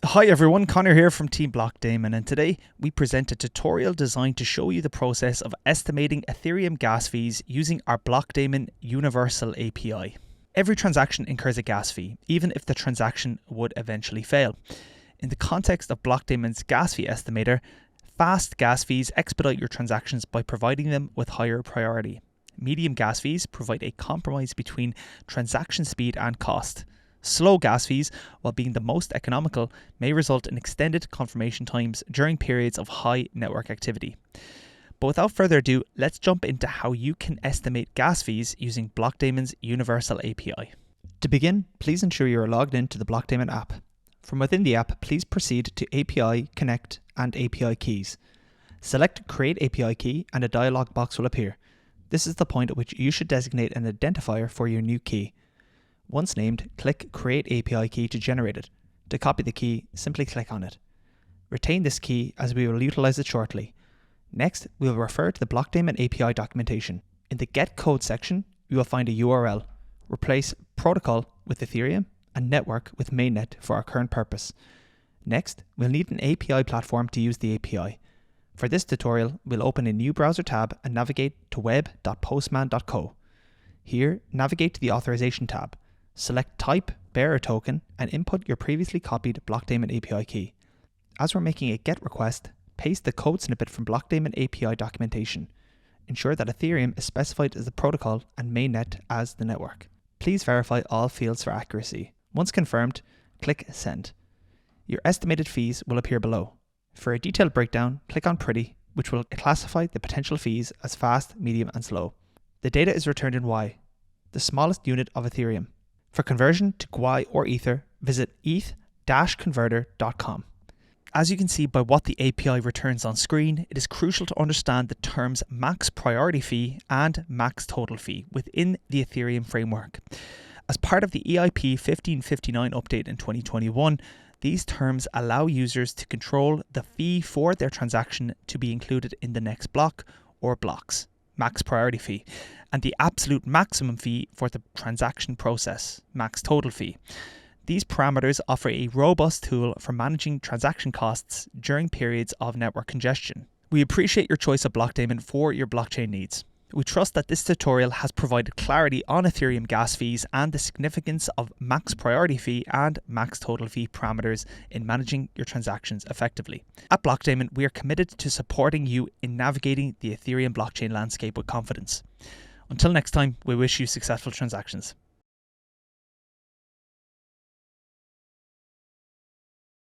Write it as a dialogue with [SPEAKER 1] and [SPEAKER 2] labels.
[SPEAKER 1] Hi everyone, Connor here from Team Blockdaemon, and today we present a tutorial designed to show you the process of estimating Ethereum gas fees using our Blockdaemon Universal API. Every transaction incurs a gas fee, even if the transaction would eventually fail. In the context of Blockdaemon's gas fee estimator, fast gas fees expedite your transactions by providing them with higher priority. Medium gas fees provide a compromise between transaction speed and cost. Slow gas fees, while being the most economical, may result in extended confirmation times during periods of high network activity. But without further ado, let's jump into how you can estimate gas fees using Blockdaemon's Universal API. To begin, please ensure you are logged into the Blockdaemon app. From within the app, please proceed to API, Connect, and API Keys. Select Create API Key and a dialog box will appear. This is the point at which you should designate an identifier for your new key. Once named, click Create API Key to generate it. To copy the key, simply click on it. Retain this key as we will utilize it shortly. Next, we will refer to the Blockdaemon API documentation. In the Get Code section, you will find a URL. Replace protocol with Ethereum and network with mainnet for our current purpose. Next, we'll need an API platform to use the API. For this tutorial, we'll open a new browser tab and navigate to web.postman.co. Here, navigate to the Authorization tab. Select Type Bearer Token and input your previously copied Blockdaemon API key. As we're making a GET request, paste the code snippet from Blockdaemon API documentation. Ensure that Ethereum is specified as the protocol and mainnet as the network. Please verify all fields for accuracy. Once confirmed, click Send. Your estimated fees will appear below. For a detailed breakdown, click on Pretty, which will classify the potential fees as fast, medium, and slow. The data is returned in Y, the smallest unit of Ethereum. For conversion to GUI or Ether, visit eth-converter.com. As you can see by what the API returns on screen, it is crucial to understand the terms max priority fee and max total fee within the Ethereum framework. As part of the EIP 1559 update in 2021, these terms allow users to control the fee for their transaction to be included in the next block or blocks, max priority fee, and the absolute maximum fee for the transaction process, max total fee. These parameters offer a robust tool for managing transaction costs during periods of network congestion. We appreciate your choice of Blockdaemon for your blockchain needs. We trust that this tutorial has provided clarity on Ethereum gas fees and the significance of max priority fee and max total fee parameters in managing your transactions effectively. At Blockdaemon, we are committed to supporting you in navigating the Ethereum blockchain landscape with confidence. Until next time, we wish you successful transactions.